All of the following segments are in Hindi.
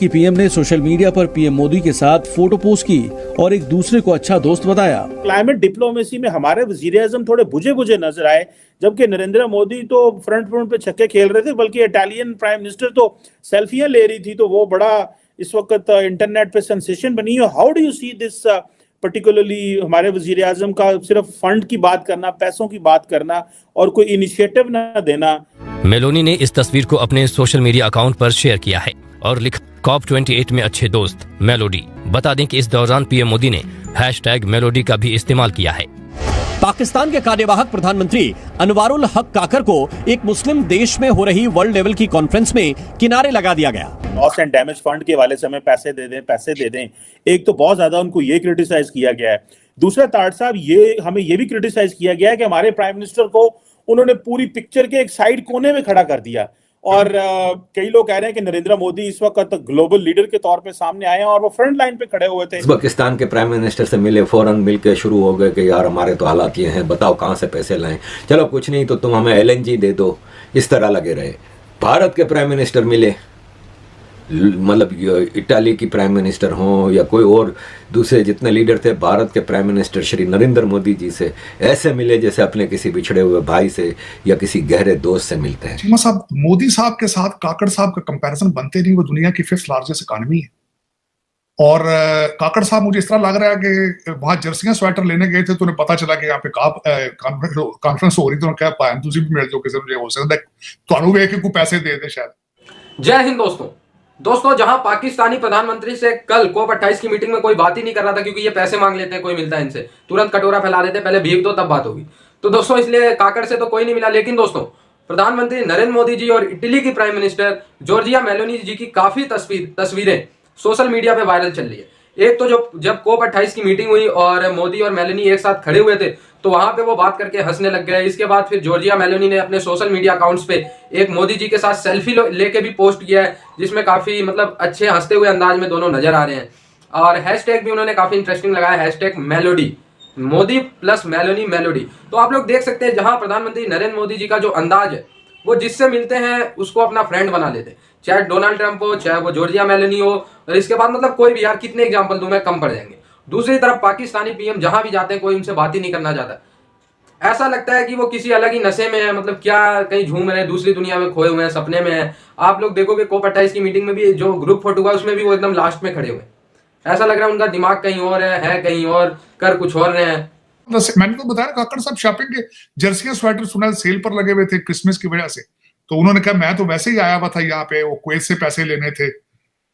की पीएम ने सोशल मीडिया पर पीएम मोदी के साथ फोटो पोस्ट की और एक दूसरे को अच्छा दोस्त बताया। क्लाइमेट डिप्लोमेसी में हमारे वजीर-ए-आज़म थोड़े बुझे बुझे नजर आए, जबकि नरेंद्र मोदी तो फ्रंट पे छक्के खेल रहे थे, बल्कि इटालियन प्राइम मिनिस्टर तो सेल्फियां ले रही थी, तो वो बड़ा इस वक्त इंटरनेट पे सेंसेशन बनी है। How do you see this particularly हमारे वजीर-ए-आज़म का सिर्फ फंड की बात करना, पैसों की बात करना और कोई इनिशिएटिव ना देना। मेलोनी ने इस तस्वीर को अपने सोशल मीडिया अकाउंट पर शेयर किया है और लिखा COP28 में अच्छे दोस्त मेलोडी। बता दें कि इस दौरान पीएम मोदी ने #मेलोडी का भी इस्तेमाल किया है। पाकिस्तान के कार्यवाहक प्रधानमंत्री अनवारुल हक काकर को एक मुस्लिम देश में हो रही वर्ल्ड लेवल की कॉन्फ्रेंस में किनारे लगा दिया गया। लॉस एंड डैमेज फंड के हवाले से हमें पैसे दे दें। एक तो बहुत ज्यादा उनको ये क्रिटिसाइज किया गया है। दूसरा, ताड़ साहब, ये हमें ये भी क्रिटिसाइज किया गया है कि हमारे प्राइम मिनिस्टर को उन्होंने पूरी पिक्चर के एक साइड कोने में खड़ा कर दिया। और कई लोग कह रहे हैं कि नरेंद्र मोदी इस वक्त ग्लोबल लीडर के तौर पे सामने आए हैं और वो फ्रंट लाइन पे खड़े हुए थे। पाकिस्तान के प्राइम मिनिस्टर से मिले, फौरन मिलके शुरू हो गए कि यार हमारे तो हालात ये हैं, बताओ कहाँ से पैसे लाएं, चलो कुछ नहीं तो तुम हमें LNG दे दो, इस तरह लगे रहे। भारत के प्राइम मिनिस्टर मिले, मतलब इटाली की प्राइम मिनिस्टर हों या कोई और दूसरे जितने लीडर थे, भारत के प्राइम मिनिस्टर श्री नरेंद्र मोदी जी से ऐसे मिले जैसे अपने किसी बिछड़े हुए भाई से या किसी गहरे दोस्त से मिलते हैं। चीमा साहब, मोदी साहब के साथ काकड़ साहब का कंपैरिजन बनते नहीं। वो दुनिया की 5th लार्जेस्ट इकॉनमी है और काकड़ साहब मुझे इस तरह लग रहा है कि वहां जर्सियां स्वेटर लेने गए थे तो उन्हें पता चला कि यहाँ पे कॉन्फ्रेंस हो रही थी, उन्होंने कहा तुझे भी मिल जाओ किसी मुझे हो सकता है तो वे को पैसे दे दे शायद। जय हिंद दोस्तों, जहां पाकिस्तानी प्रधानमंत्री से कल COP28 की मीटिंग में कोई बात ही नहीं कर रहा था, क्योंकि ये पैसे मांग लेते हैं, कोई मिलता है इनसे तुरंत कटोरा फैला देते हैं, पहले भीग दो तब बात होगी। तो दोस्तों इसलिए काकड़ से तो कोई नहीं मिला। लेकिन दोस्तों, प्रधानमंत्री नरेंद्र मोदी जी और इटली की प्राइम मिनिस्टर जॉर्जिया मेलोनी जी की काफी तस्वीरें सोशल मीडिया पे वायरल चल रही है। एक तो जब COP28 की मीटिंग हुई और मोदी और मेलोनी एक साथ खड़े हुए थे तो वहां पे वो बात करके हंसने लग गए। इसके बाद फिर जॉर्जिया मेलोनी ने अपने सोशल मीडिया अकाउंट्स पे एक मोदी जी के साथ सेल्फी लेके भी पोस्ट किया है, जिसमें काफी मतलब अच्छे हंसते हुए अंदाज में दोनों नजर आ रहे हैं। और हैशटैग भी उन्होंने काफी इंटरेस्टिंग लगाया, #melody, Modi plus Meloni melody. तो आप लोग देख सकते हैं जहां प्रधानमंत्री नरेंद्र मोदी जी का जो अंदाज है वो जिससे मिलते हैं उसको अपना फ्रेंड बना लेते हैं, चाहे डोनाल्ड ट्रंप हो, चाहे वो जॉर्जिया मेलोनी हो, और इसके बाद मतलब कोई भी, यार कितने एग्जांपल दूं मैं, कम पड़ जाएंगे। दूसरी तरफ पाकिस्तानी पीएम जहां भी जाते हैं कोई उनसे बात ही नहीं करना चाहता। ऐसा लगता है कि वो किसी अलग ही नशे में है, मतलब क्या कहीं झूम रहे हैं, दूसरी दुनिया में खोए हुए हैं, सपने में है। आप लोग देखोगे COP28 की मीटिंग में भी जो ग्रुप फोटो हुआ उसमें भी वो एकदम लास्ट में खड़े हुए। ऐसा लग रहा है उनका दिमाग कहीं और है कहीं और, कर कुछ और रहे हैं। मैंने तो बताया काकड़ साहब शॉपिंग के जर्सियां स्वेटर सुना सेल पर लगे हुए थे क्रिसमस की वजह से, तो उन्होंने कहा मैं तो वैसे ही आया हुआ था यहाँ पे, वो कुवैत से पैसे लेने थे,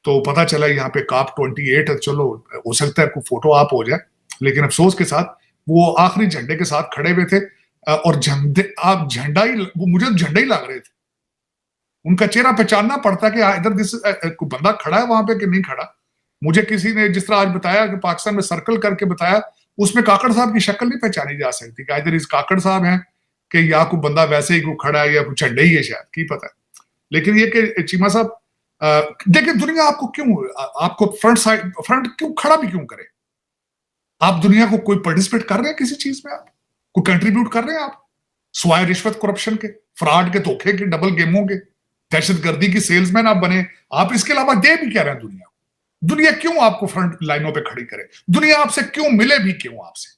तो पता चला यहाँ पे COP28 है, चलो हो सकता है कोई फोटो आप हो जाए। लेकिन अफसोस के साथ वो आखिरी झंडे के साथ खड़े हुए थे और झंडा ही, वो मुझे झंडा ही लग रहे थे। उनका चेहरा पहचानना पड़ता कि इधर कोई बंदा खड़ा है वहां पे कि नहीं खड़ा। मुझे किसी ने जिस तरह आज बताया कि पाकिस्तान में सर्कल करके बताया, उसमें काकड़ साहब की शक्ल नहीं पहचानी जा सकती कि इधर इस काकड़ साहब हैं कि या कोई बंदा वैसे ही कोई खड़ा है या कोई झंडा ही है, शायद की पता है। लेकिन ये कि चीमा साहब देखिए, दुनिया आपको फ्रंट क्यों खड़ा भी क्यों करे? आप दुनिया को कोई पार्टिसिपेट कर रहे हैं किसी चीज में, आप कोई कंट्रीब्यूट कर रहे हैं, आप स्वाय रिश्वत करप्शन के, फ्रॉड के, धोखे के, डबल गेमों के, दहशतगर्दी की सेल्समैन आप बने, आप इसके अलावा दे भी क्या रहे हैं दुनिया को? दुनिया क्यों आपको फ्रंट लाइनों पे खड़ी करे? दुनिया आपसे क्यों मिले भी क्यों आपसे?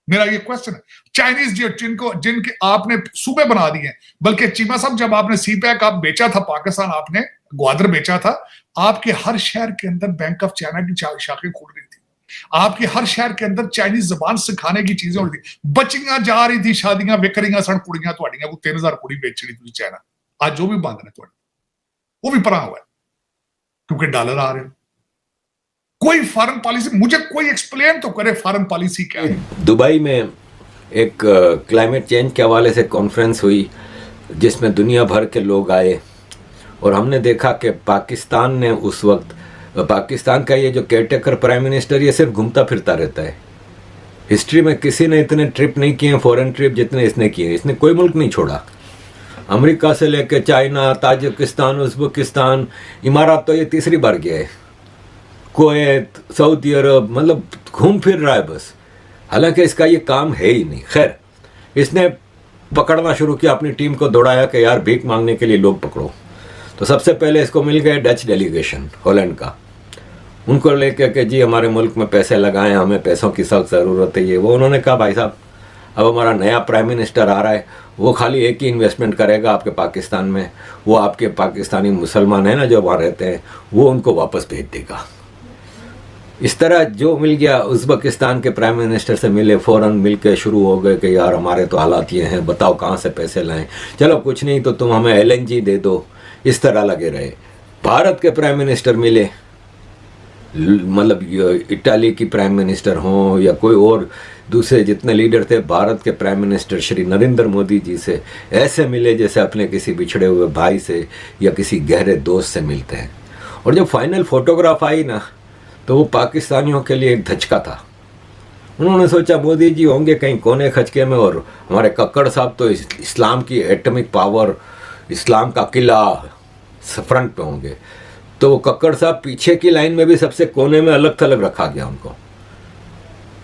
मेरा ये क्वेश्चन है। चाइनीज जिनके आपने सूबे बना दिए, बल्कि चीमा साहब जब आपने CPEC आप बेचा था पाकिस्तान, आपने ग्वादर बेचा था, आपके हर शहर के अंदर बैंक ऑफ चाइना की शाखें खुल रही थी, आपके हर शहर के अंदर चाइनीज जबान सिखाने की चीजें हो रही थी, बच्चियां जा रही थी, शादियां विक रही सन, कुड़ियां तुहाड़ियां को 3000 कुड़ी बेच रही थी चाइना। आज जो भी बंद है वो भी परा हुआ है क्योंकि डॉलर आ रहे हैं। कोई फॉरेन पॉलिसी, मुझे कोई एक्सप्लेन तो करे फॉरेन पॉलिसी क्या है। दुबई में एक क्लाइमेट चेंज के हवाले से कॉन्फ्रेंस हुई जिसमें दुनिया भर के लोग आए और हमने देखा कि पाकिस्तान ने उस वक्त, पाकिस्तान का ये जो केयरटेकर प्राइम मिनिस्टर, ये सिर्फ घूमता फिरता रहता है। हिस्ट्री में किसी ने इतने ट्रिप नहीं किए, फॉरेन ट्रिप जितने इसने किए। इसने कोई मुल्क नहीं छोड़ा, अमेरिका से लेकर चाइना, ताजिकिस्तान, उज़्बेकिस्तान, इमारात तो ये तीसरी बार गया है, कुवैत, सऊदी अरब, मतलब घूम फिर रहा है बस। हालांकि इसका ये काम है ही नहीं। खैर, इसने पकड़ना शुरू किया, अपनी टीम को दौड़ाया कि यार भीख मांगने के लिए लोग पकड़ो। तो सबसे पहले इसको मिल गए डच डेलीगेशन हॉलैंड का, उनको लेकर के जी हमारे मुल्क में पैसे लगाएं, हमें पैसों की सख्त ज़रूरत है ये वो। उन्होंने कहा भाई साहब अब हमारा नया प्राइम मिनिस्टर आ रहा है, वो खाली एक ही इन्वेस्टमेंट करेगा आपके पाकिस्तान में, वो आपके पाकिस्तानी मुसलमान हैं ना जो वहाँ रहते हैं, वो उनको वापस भेज देगा। इस तरह जो मिल गया उज़्बेकिस्तान के प्राइम मिनिस्टर से मिले, फ़ौरन मिल के शुरू हो गए कि यार हमारे तो हालात ये हैं, बताओ कहाँ से पैसे लाएं, चलो कुछ नहीं तो तुम हमें LNG दे दो, इस तरह लगे रहे। भारत के प्राइम मिनिस्टर मिले, मतलब इटाली की प्राइम मिनिस्टर हों या कोई और दूसरे जितने लीडर थे, भारत के प्राइम मिनिस्टर श्री नरेंद्र मोदी जी से ऐसे मिले जैसे अपने किसी बिछड़े हुए भाई से या किसी गहरे दोस्त से मिलते हैं। और जब फाइनल फोटोग्राफ आई ना, तो वो पाकिस्तानियों के लिए एक धचका था। उन्होंने सोचा मोदी जी होंगे कहीं कोने खचके में और हमारे कक्कड़ साहब तो इस्लाम की एटॉमिक पावर, इस्लाम का किला फ्रंट पे होंगे, तो कक्कड़ साहब पीछे की लाइन में भी सबसे कोने में अलग थलग रखा गया उनको।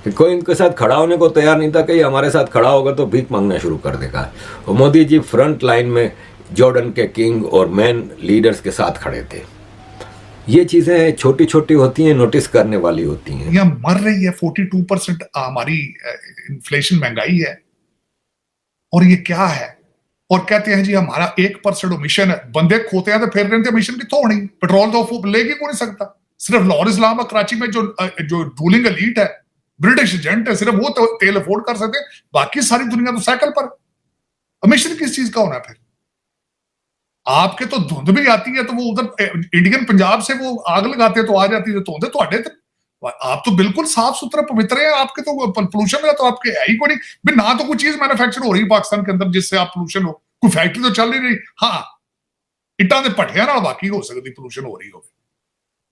कोई इनके साथ खड़ा होने को तैयार नहीं था कि हमारे साथ खड़ा होगा तो भीख मांगना शुरू कर देगा। और मोदी जी फ्रंट लाइन में जॉर्डन के किंग और मैन लीडर्स के साथ खड़े थे। ये चीजें छोटी छोटी होती हैं, नोटिस करने वाली होती हैं। यहाँ मर रही है 42% हमारी इन्फ्लेशन, महंगाई है, और ये क्या है? और कहते हैं जी हमारा 1% मिशन है। बंदे खोते हैं तो फिर रहे थे, मिशन की थोड़ी पेट्रोल तो लेके को नहीं सकता। सिर्फ लाहौर इस्लामाबाद कराची में जो रूलिंग एलीट है, ब्रिटिश एजेंट है, सिर्फ वो तो तेल अफोर्ड कर सकते, बाकी सारी दुनिया तो साइकिल पर। मिशन किस चीज का होना? फिर आपके तो धुंध भी आती है तो वो उधर इंडियन पंजाब से वो आग लगाते तो आ जाती है धुंध, तो आप तो बिल्कुल साफ सुथरा पवित्र है। आपके तो पोल्यूशन का तो आपके है ही कोई नहीं, ना तो कोई चीज मैन्युफैक्चर हो रही पाकिस्तान के अंदर जिससे आप पोल्यूशन हो, कोई फैक्ट्री तो चल नहीं रही। हाँ, इट्टा के भट्ठिया ना बाकी हो सकती पोल्यूशन हो रही हो,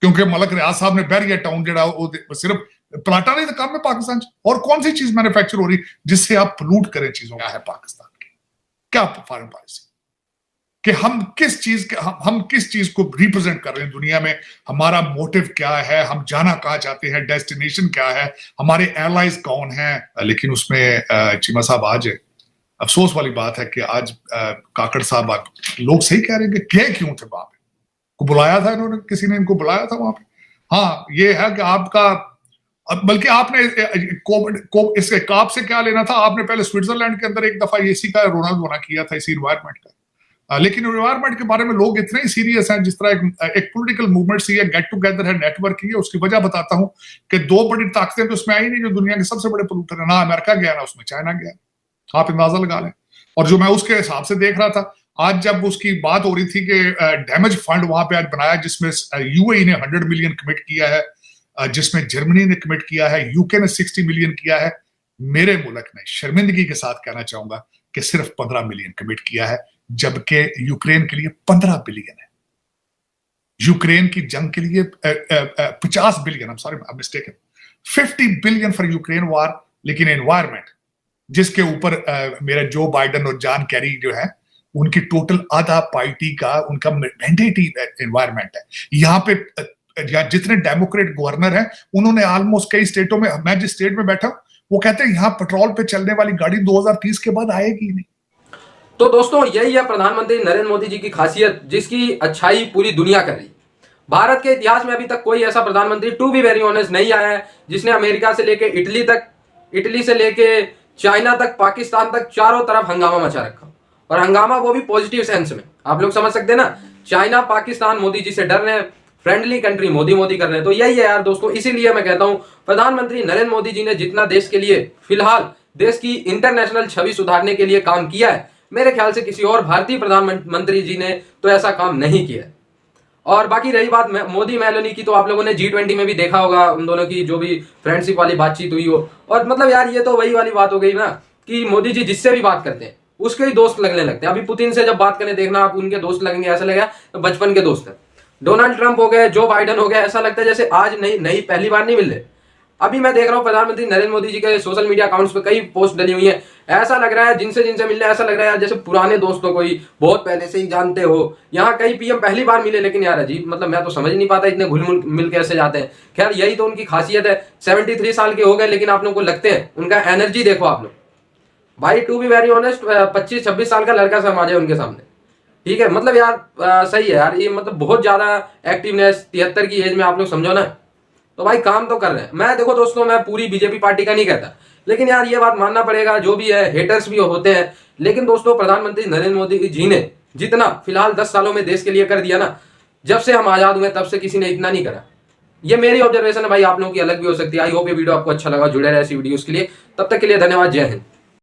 क्योंकि मलक रियाज साहब ने बैरिया टाउन जो सिर्फ प्लाटा नहीं तो कम है पाकिस्तान। और कौन सी चीज मैन्युफैक्चर हो रही जिससे आप पोल्यूट करें चीजों? क्या है पाकिस्तान की, क्या फॉरेन पॉलिसी, कि हम किस चीज को रिप्रेजेंट कर रहे हैं दुनिया में, हमारा मोटिव क्या है, हम जाना कहाँ चाहते हैं, डेस्टिनेशन क्या है, हमारे एलाइज कौन हैं। लेकिन उसमें चीमा साहब आज अफसोस वाली बात है कि आज काकड़ साहब, लोग सही कह रहे हैं कि गए क्यों थे वहां पे, को बुलाया था इन्होंने, किसी ने इनको बुलाया था वहां पे। हाँ, ये है कि आपका, बल्कि आपने इसके काप से क्या लेना था? आपने पहले स्विट्जरलैंड के अंदर एक दफा इसी का रोना धोना किया था, इसी इन्वायरमेंट का। लेकिन एनवायरमेंट के बारे में लोग इतने ही सीरियस हैं, जिस तरह एक पॉलिटिकल मूवमेंट सी है, गेट टुगेदर है, नेटवर्किंग है। उसकी वजह बताता हूं कि दो बड़ी ताकतें तो उसमें आई नहीं जो दुनिया के सबसे बड़े पोल्यूटर है, ना अमेरिका गया ना उसमें चाइना गया, आप अंदाजा लगा लें। और जो मैं उसके हिसाब से देख रहा था आज जब उसकी बात हो रही थी कि डैमेज फंड वहां पे आज बनाया, जिसमें यूएई ने 100 मिलियन कमिट किया है, जिसमें जर्मनी ने कमिट किया है, यूके ने 60 मिलियन किया है। मेरे मुल्क ने शर्मिंदगी के साथ कहना चाहूंगा कि सिर्फ 15 मिलियन कमिट किया है, जबकि यूक्रेन के लिए 15 बिलियन है। यूक्रेन की जंग के लिए 50 billion, I am sorry, I mistaken, 50 billion for Ukraine वार। लेकिन एनवायरमेंट जिसके ऊपर मेरा जो बाइडन और जॉन कैरी जो है, उनकी टोटल आधा पार्टी का उनका मैंडेट ही एनवायरमेंट है। यहाँ पे जितने डेमोक्रेट गवर्नर हैं, उन्होंने ऑलमोस्ट कई स्टेटों में, मैं जिस स्टेट में बैठा हूं, वो कहते हैं यहाँ पेट्रोल पे चलने वाली गाड़ी 2030 के बाद आएगी नहीं। तो दोस्तों, यही है प्रधानमंत्री नरेंद्र मोदी जी की खासियत, जिसकी अच्छाई पूरी दुनिया कर रही। भारत के इतिहास में अभी तक कोई ऐसा प्रधानमंत्री, टू बी वेरी ऑनेस्ट, नहीं आया है जिसने अमेरिका से लेके इटली तक, इटली से लेके चाइना तक, पाकिस्तान तक, चारों तरफ हंगामा मचा रखा। और हंगामा वो भी पॉजिटिव सेंस में। आप लोग समझ सकते हैं ना, चाइना पाकिस्तान मोदी जी से डर रहे हैं, फ्रेंडली कंट्री मोदी मोदी कर रहे हैं। तो यही है यार दोस्तों, इसीलिए मैं कहता हूं प्रधानमंत्री नरेंद्र मोदी जी ने जितना देश के लिए, फिलहाल देश की इंटरनेशनल छवि सुधारने के लिए काम किया है, मेरे ख्याल से किसी और भारतीय प्रधानमंत्री जी ने तो ऐसा काम नहीं किया। और बाकी रही बात मोदी मेलोनी की, तो आप लोगों ने G20 में भी देखा होगा उन दोनों की जो भी फ्रेंडशिप वाली बातचीत हुई हो। और मतलब यार, ये तो वही वाली बात हो गई ना कि मोदी जी जिससे भी बात करते हैं उसके ही दोस्त लगने लगते हैं। अभी पुतिन से जब बात करें, देखना आप, उनके दोस्त लगेंगे, ऐसा लगेगा तो बचपन के दोस्त है। डोनाल्ड ट्रंप हो गए, जो बाइडन हो गया, ऐसा लगता है जैसे आज नई पहली बार नहीं मिल रहे। अभी मैं देख रहा हूँ प्रधानमंत्री नरेंद्र मोदी जी के सोशल मीडिया अकाउंट्स पे कई पोस्ट डली हुई है। ऐसा लग रहा है जिनसे मिल रहे हैं, ऐसा लग रहा है जैसे पुराने दोस्तों को ही बहुत पहले से ही जानते हो। यहाँ कई पीएम पहली बार मिले, लेकिन यार अजीब, मतलब मैं तो समझ नहीं पाता इतने घुल मिल कैसे जाते हैं। खैर, यही तो उनकी खासियत है। 73 साल के हो गए, लेकिन आप लोगों को लगते हैं, उनका एनर्जी देखो आप लोग भाई। टू बी वेरी ऑनेस्ट, 25-26 साल का लड़का समाज है उनके सामने। ठीक है, मतलब यार सही है यार, ये मतलब बहुत ज्यादा एक्टिवनेस 73 की एज में आप लोग समझो ना, तो भाई काम तो कर रहे हैं। मैं देखो दोस्तों, मैं पूरी बीजेपी पार्टी का नहीं कहता, लेकिन यार ये बात मानना पड़ेगा, जो भी है हेटर्स भी होते हैं, लेकिन दोस्तों प्रधानमंत्री नरेंद्र मोदी जी ने जितना फिलहाल 10 सालों में देश के लिए कर दिया ना, जब से हम आजाद हुए तब से किसी ने इतना नहीं करा। ये मेरी ऑब्जर्वेशन है भाई, आप लोगों की अलग भी हो सकती है। आई होप ये वीडियो आपको अच्छा लगा, जुड़े रहे ऐसी वीडियोस के लिए। तब तक के लिए धन्यवाद, जय हिंद।